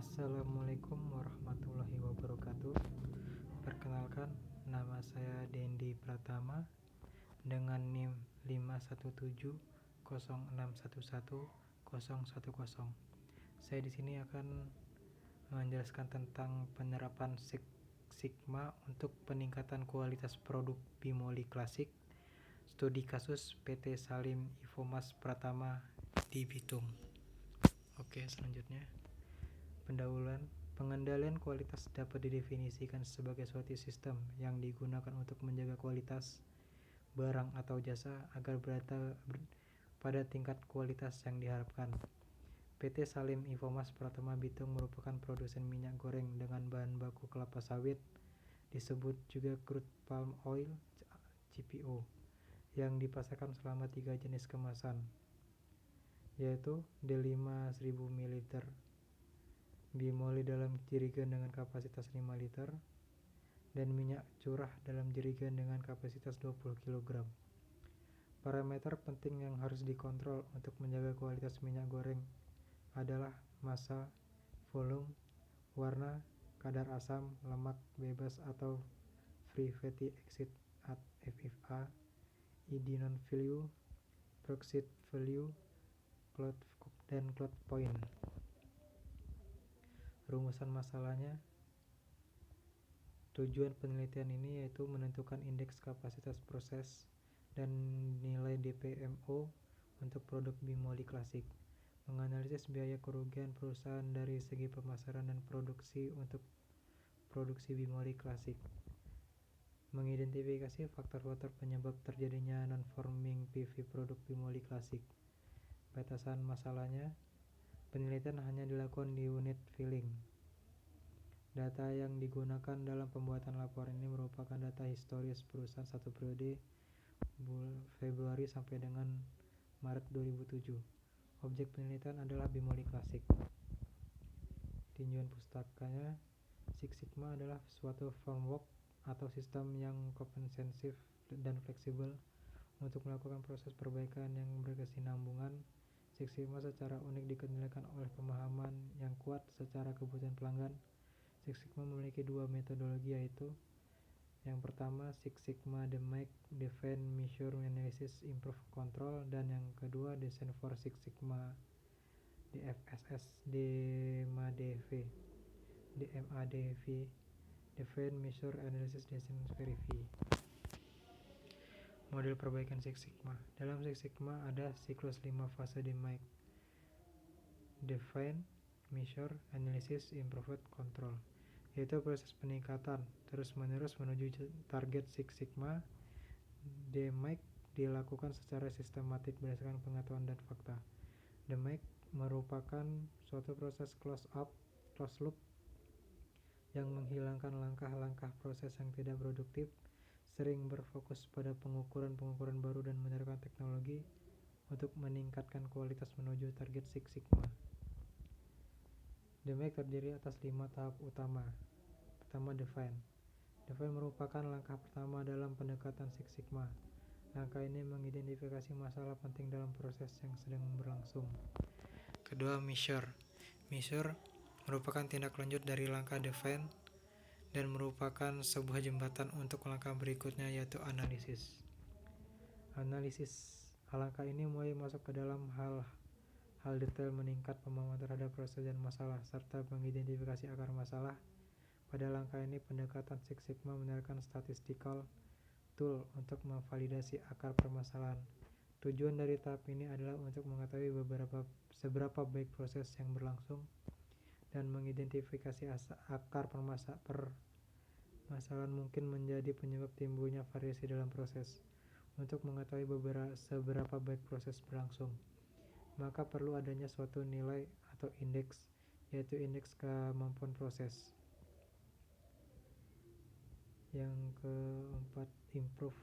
Assalamualaikum warahmatullahi wabarakatuh. Perkenalkan, nama saya Dendi Pratama dengan NIM 51706111010. Saya di sini akan menjelaskan tentang penerapan Six Sigma untuk peningkatan kualitas produk Bimoli Klasik. Studi kasus PT Salim Infomas Pratama di Bitung. Oke, selanjutnya. Pendahuluan, pengendalian kualitas dapat didefinisikan sebagai suatu sistem yang digunakan untuk menjaga kualitas barang atau jasa agar berada pada tingkat kualitas yang diharapkan. PT Salim Infomas Pratama Bitung merupakan produsen minyak goreng dengan bahan baku kelapa sawit, disebut juga crude palm oil (CPO), yang dipasarkan selama 3 jenis kemasan, yaitu D5 1000 ml, Bimoli dalam jerigen dengan kapasitas 5 liter, dan minyak curah dalam jerigen dengan kapasitas 20 kg. Parameter penting yang harus dikontrol untuk menjaga kualitas minyak goreng adalah massa, volume, warna, kadar asam, lemak bebas atau free fatty acid (FFA), iodine value, peroxide value, dan cloud point. Rumusan masalahnya. Tujuan penelitian ini yaitu menentukan indeks kapasitas proses dan nilai DPMO untuk produk Bimoli Klasik, menganalisis biaya kerugian perusahaan dari segi pemasaran dan produksi untuk produksi Bimoli Klasik, mengidentifikasi faktor-faktor penyebab terjadinya non-forming PV produk Bimoli Klasik. Batasan masalahnya. Penelitian hanya dilakukan di unit filling. Data yang digunakan dalam pembuatan laporan ini merupakan data historis perusahaan satu periode Februari sampai dengan Maret 2007. Objek penelitian adalah Bimoli Klasik. Tinjauan pustakanya. Six Sigma adalah suatu framework atau sistem yang komprehensif dan fleksibel untuk melakukan proses perbaikan yang berkesinambungan. Six Sigma secara unik dikendalikan oleh pemahaman yang kuat secara kebutuhan pelanggan. Six Sigma memiliki 2 metodologi, yaitu yang pertama Six Sigma DMAIC Define, Measure, Analysis, Improve, Control, dan yang kedua Design for Six Sigma DFSS DMADV Define, Measure, Analysis, Design, Verify. Model perbaikan Six Sigma. Dalam Six Sigma ada siklus 5 fase DMAIC: Define, Measure, Analysis, Improve, Control, yaitu proses peningkatan terus-menerus menuju target Six Sigma. DMAIC dilakukan secara sistematik berdasarkan pengetahuan dan fakta. DMAIC merupakan suatu proses closed loop yang menghilangkan langkah-langkah proses yang tidak produktif, sering berfokus pada pengukuran baru dan menerapkan teknologi untuk meningkatkan kualitas menuju target Six Sigma. DMAIC terdiri atas 5 tahap utama. Pertama, Define. Define merupakan langkah pertama dalam pendekatan Six Sigma. Langkah ini mengidentifikasi masalah penting dalam proses yang sedang berlangsung. Kedua, Measure. Measure merupakan tindak lanjut dari langkah Define dan merupakan sebuah jembatan untuk langkah berikutnya, yaitu Analisis. Langkah ini mulai masuk ke dalam hal detail, meningkat pemahaman terhadap proses dan masalah, serta mengidentifikasi akar masalah. Pada langkah ini, pendekatan Six Sigma menerapkan statistical tool untuk memvalidasi akar permasalahan. Tujuan dari tahap ini adalah untuk mengetahui seberapa baik proses yang berlangsung dan mengidentifikasi akar permasalahan mungkin menjadi penyebab timbulnya variasi dalam proses. Untuk mengetahui seberapa baik proses berlangsung, maka perlu adanya suatu nilai atau indeks, yaitu indeks kemampuan proses. Yang keempat, Improve.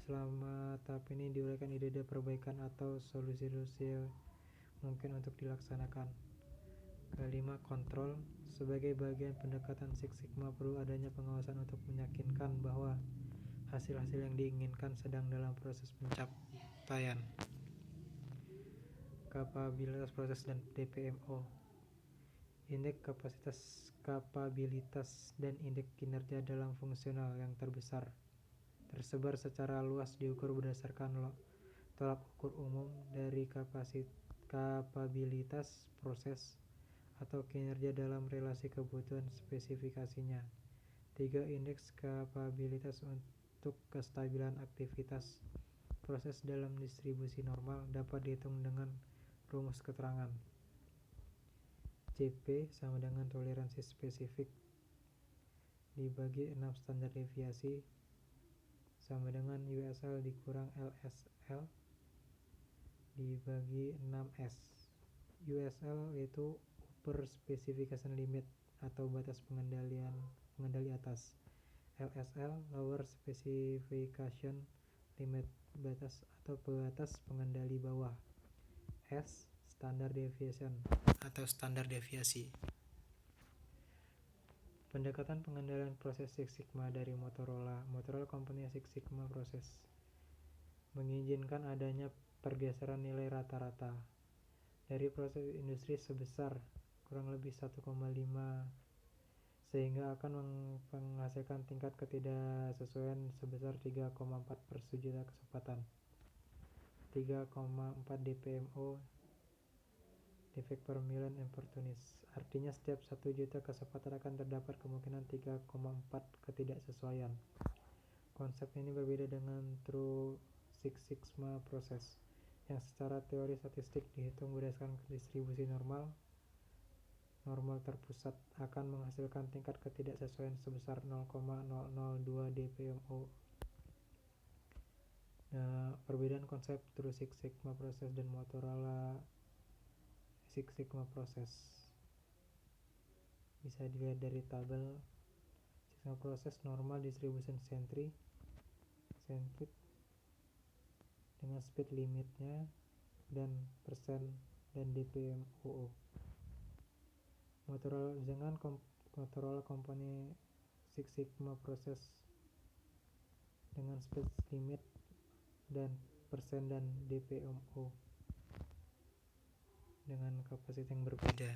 Selama tahap ini diuraikan ide-ide perbaikan atau solusi-solusi mungkin untuk dilaksanakan. Kelima, Control. Sebagai bagian pendekatan Six Sigma, perlu adanya pengawasan untuk meyakinkan bahwa hasil-hasil yang diinginkan sedang dalam proses pencapaian. Kapabilitas proses dan DPMO. indeks kapabilitas dan indeks kinerja dalam fungsional yang tersebar secara luas diukur berdasarkan tolak ukur umum dari kapabilitas proses atau kinerja dalam relasi kebutuhan spesifikasinya. 3. Indeks kapabilitas untuk kestabilan aktivitas proses dalam distribusi normal dapat dihitung dengan rumus keterangan. CP sama dengan toleransi spesifik dibagi 6 standar deviasi sama dengan USL dikurang LSL dibagi 6S. USL yaitu upper specification limit atau batas pengendali atas. LSL lower specification limit batas atau batas pengendali bawah. S standard deviation atau standar deviasi. Pendekatan pengendalian proses Six Sigma dari Motorola Company Six Sigma Process mengizinkan adanya pergeseran nilai rata-rata dari proses industri sebesar kurang lebih 1,5 sehingga akan menghasilkan tingkat ketidaksesuaian sebesar 3,4 per sejuta kesempatan. 3,4 dpmo defect per million opportunities. Artinya setiap 1 juta kesempatan akan terdapat kemungkinan 3,4 ketidaksesuaian. Konsep ini berbeda dengan True Six Sigma Process yang secara teori statistik dihitung berdasarkan distribusi normal terpusat akan menghasilkan tingkat ketidaksesuaian sebesar 0,002 dpmo. Perbedaan konsep True Six Sigma Process dan Motorola Six Sigma Process bisa dilihat dari tabel. Six Sigma Process normal distribution centric dengan speed limitnya dan persen dan dpmo. Motorola Company Six Sigma Process dengan speed limit dan persen dan dpmo dengan kapasitas yang berbeda.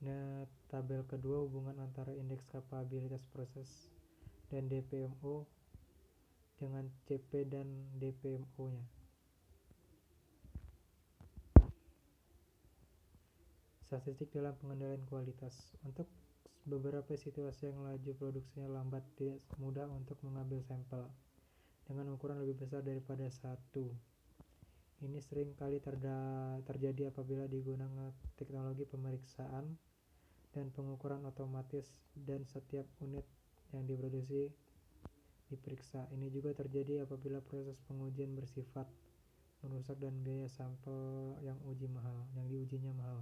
Nah, tabel kedua hubungan antara indeks kapabilitas proses dan dpmo dengan CP dan dpmo-nya. Statistik dalam pengendalian kualitas. Untuk beberapa situasi yang laju produksinya lambat, tidak mudah untuk mengambil sampel dengan ukuran lebih besar daripada 1. Ini sering kali terjadi apabila digunakan teknologi pemeriksaan dan pengukuran otomatis dan setiap unit yang diproduksi diperiksa. Ini juga terjadi apabila proses pengujian bersifat merusak dan biaya sampel yang diujinya mahal.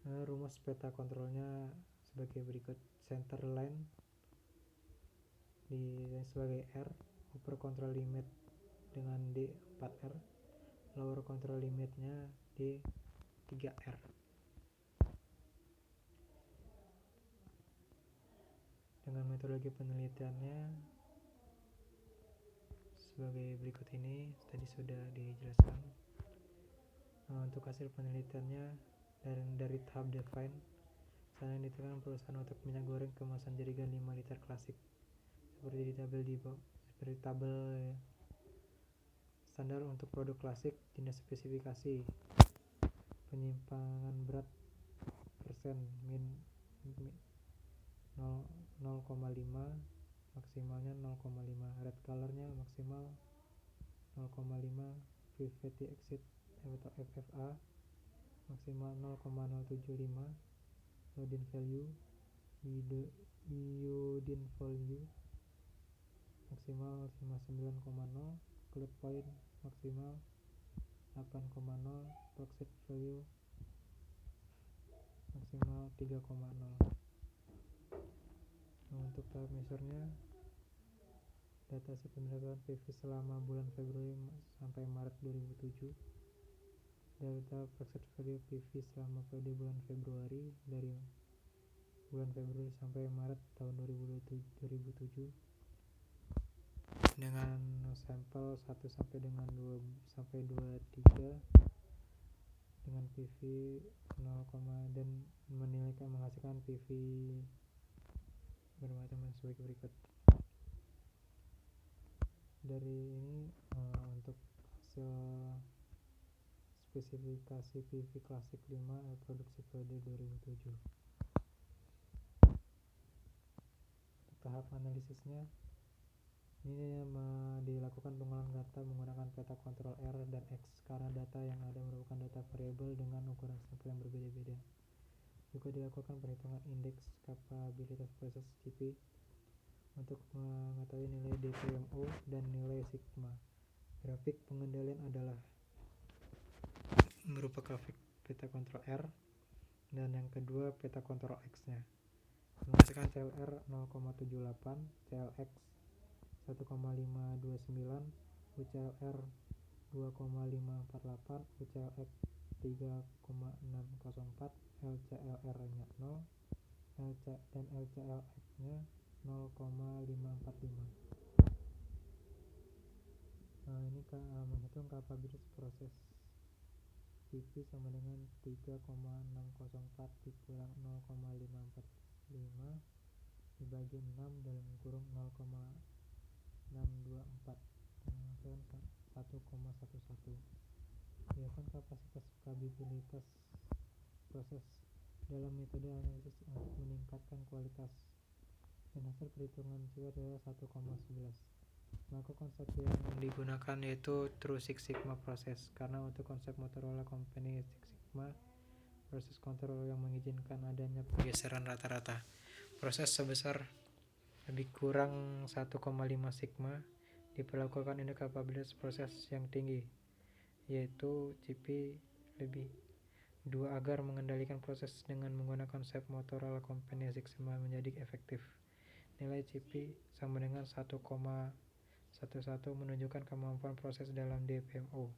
Rumus peta kontrolnya sebagai berikut. Center line sebagai R, upper control limit dengan D4R, lower control limitnya D3R. Dengan metodologi penelitiannya sebagai berikut ini, tadi sudah dijelaskan. Untuk hasil penelitiannya dari tahap define, sana ditentukan perusahaan untuk minyak goreng kemasan jerigen 5 liter klasik seperti di tabel standar untuk produk klasik, jenis spesifikasi, penyimpangan berat persen min 0,5, maksimalnya 0,5, red colornya maksimal 0,5, free fatty acid atau FFA maksimal 0,075, iodine value maksimal 59,0, cloud point maksimal 8,0, toxic value maksimal 3,0. Untuk tahap measurenya, data hasil pemeriksaan PV selama bulan Februari sampai Maret 2007, data exit value PV selama periode bulan Februari dari bulan Februari sampai Maret tahun 2007 dengan sampel 1 sampai dengan 2 sampai 23 dengan PV 0, dan menghasilkan PV bermacam sebagai berikut. Dari ini untuk hasil spesifikasi PV klasik 5 produksi periode 2007. Tahap analisisnya ini dilakukan pengolahan data menggunakan peta kontrol R dan X karena data yang ada merupakan data variabel dengan ukuran sampel yang berbeda-beda. Juga dilakukan perhitungan indeks kapabilitas proses CP untuk mengetahui nilai DPMO dan nilai sigma. Grafik pengendalian adalah berupa grafik peta kontrol R dan yang kedua peta kontrol X-nya. Menghasilkan CLR 0,78, CLX 1,529, UCLR 2,548, UCLX 3,604, LCLR-nya 0, dan LCLX-nya 0,545. Ini menghitung kapabilitas proses PV sama dengan 3,604 dikurang 0,545 dibagi 6 dalam kurung 0,624 menghasilkan 1,11. Biarkan kapasitas kapabilitas proses dalam metode analisis untuk meningkatkan kualitas, dan hasil perhitungan CW adalah 1,11. Maka konsep yang digunakan yaitu True Six Sigma Process, karena untuk konsep Motorola Company Six Sigma proses kontrol yang mengizinkan adanya pergeseran rata-rata proses sebesar lebih kurang 1,5 sigma diperlakukan indeks kapabilitas proses yang tinggi, yaitu CP lebih 2 agar mengendalikan proses dengan menggunakan konsep Motorola Company Six Sigma menjadi efektif. Nilai CP sama dengan 1,11 menunjukkan kemampuan proses dalam DPMO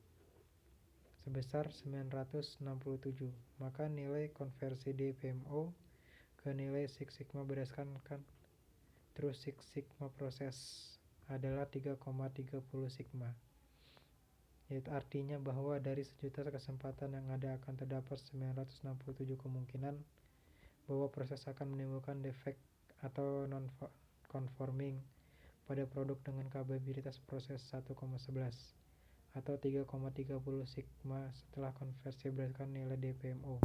sebesar 967. Maka nilai konversi DPMO ke nilai Six Sigma berdasarkan True Six Sigma Process adalah 3,30 sigma, yaitu artinya bahwa dari sejuta kesempatan yang ada akan terdapat 967 kemungkinan bahwa proses akan menimbulkan defek atau non-conforming pada produk dengan kapabilitas proses 1,11 atau 3,30 sigma setelah konversi berdasarkan nilai DPMO.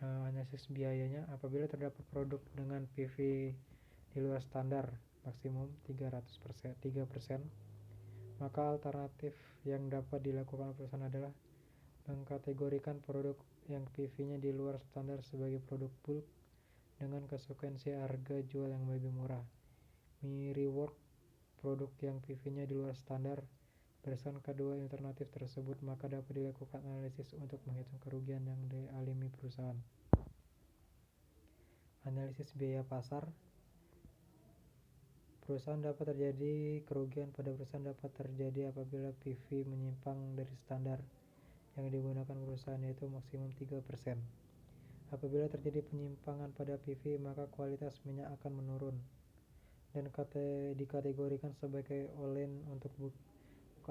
Analisis biayanya, apabila terdapat produk dengan PV di luar standar maksimum 3%, maka alternatif yang dapat dilakukan perusahaan adalah mengkategorikan produk yang PV-nya di luar standar sebagai produk bulk dengan konsekuensi harga jual yang lebih murah. Rework produk yang PV-nya di luar standar. Berdasarkan kedua alternatif tersebut, maka dapat dilakukan analisis untuk menghitung kerugian yang dialami perusahaan. Analisis biaya pasar. Kerugian pada perusahaan dapat terjadi apabila PV menyimpang dari standar yang digunakan perusahaan, yaitu maksimum 3%. Apabila terjadi penyimpangan pada PV, maka kualitas minyak akan menurun dan dikategorikan sebagai Olen untuk bulk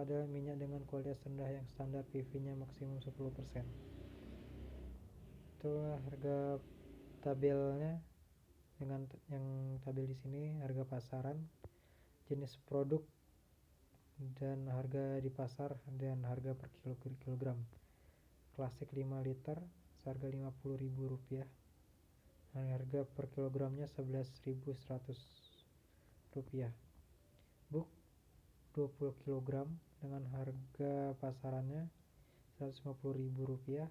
adalah minyak dengan kualitas rendah yang standar PV-nya maksimum 10%. Itulah harga tabelnya, dengan yang tabel di sini harga pasaran, jenis produk, dan harga di pasar dan harga per kilogram. Klasik 5 liter seharga Rp50.000 dan harga per kilogramnya Rp11.100. Bulk 20 kg dengan harga pasarannya Rp150.000,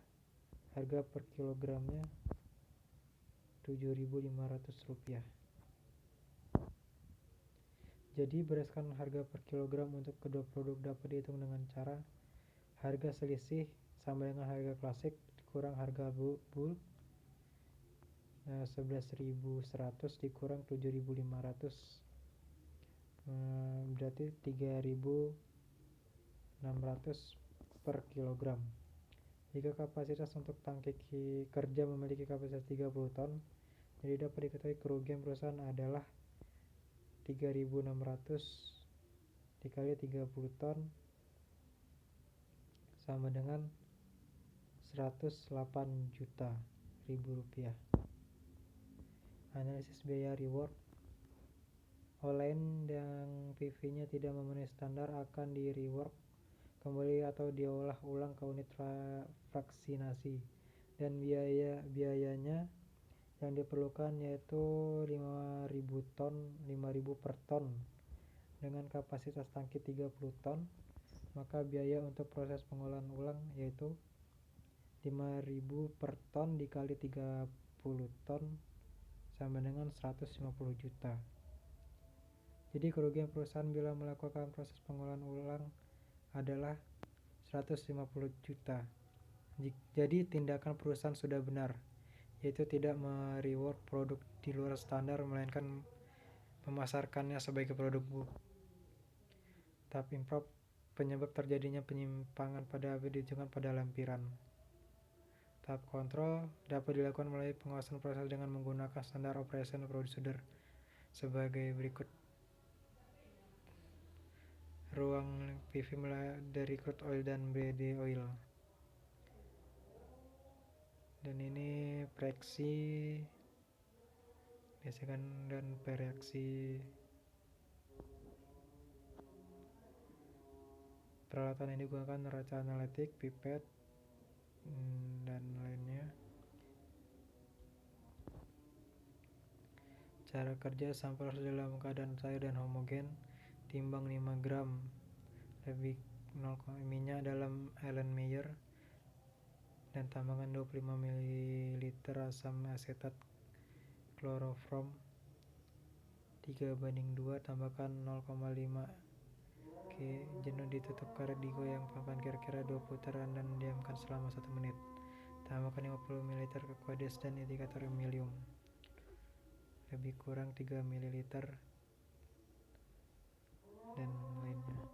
harga per kilogramnya Rp7.500. Jadi berdasarkan harga per kilogram untuk kedua produk dapat dihitung dengan cara harga selisih sama dengan harga klasik dikurang harga bulk, 11.100 dikurang 7.500, berarti 3.600 per kilogram. Jika kapasitas untuk tangki kerja memiliki kapasitas 30 ton, jadi dapat diketahui kerugian perusahaan adalah 3.600 dikali 30 ton sama dengan Rp108.000.000. Analisis biaya rework. Online yang PV-nya tidak memenuhi standar akan di-rework kembali atau diolah ulang ke unit fraksinasi, dan biayanya yang diperlukan yaitu 5.000 per ton dengan kapasitas tangki 30 ton. Maka biaya untuk proses pengolahan ulang yaitu 5.000 per ton dikali 30 ton sama dengan 150 juta. Jadi kerugian perusahaan bila melakukan proses pengolahan ulang adalah 150 juta. Jadi tindakan perusahaan sudah benar, yaitu tidak merework produk di luar standar melainkan memasarkannya sebagai produk tahap improve. Penyebab terjadinya penyimpangan pada APD ditujukan pada lampiran. Tahap kontrol dapat dilakukan melalui pengawasan proses dengan menggunakan standar operation procedure sebagai berikut. Ruang PV dari crude oil dan BD oil. Dan ini preaksi gesekan dan pereaksi. Peralatan yang digunakan neraca analitik, pipet, dan lainnya. Cara kerja sampel harus dalam keadaan cair dan homogen. Timbang 5 gram lebih 0, minyak dalam Erlenmeyer, dan tambahkan 25 ml asam asetat klorofrom 3:2, tambahkan 0,5 K jenuh, ditutup karet, digoyang pelan kira-kira 2 putaran dan diamkan selama 1 menit. Tambahkan 50 ml Aquades dan indikator emilium lebih kurang 3 ml dan lainnya.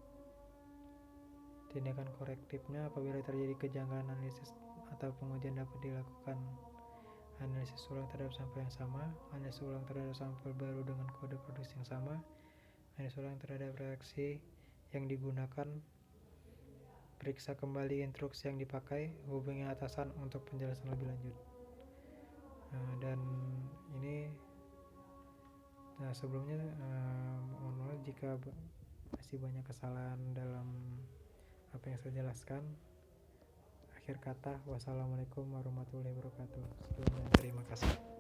Tindakan korektifnya apabila terjadi kejanggalan analisis atau pengujian dapat dilakukan analisis ulang terhadap sampel yang sama, analisis ulang terhadap sampel baru dengan kode produksi yang sama, analisis ulang terhadap reaksi yang digunakan, periksa kembali instruksi yang dipakai, hubungi atasan untuk penjelasan lebih lanjut. Dan ini sebelumnya mohon maaf jika masih banyak kesalahan dalam apa yang saya jelaskan. Akhir kata, wassalamualaikum warahmatullahi wabarakatuh. Sekian dan terima kasih.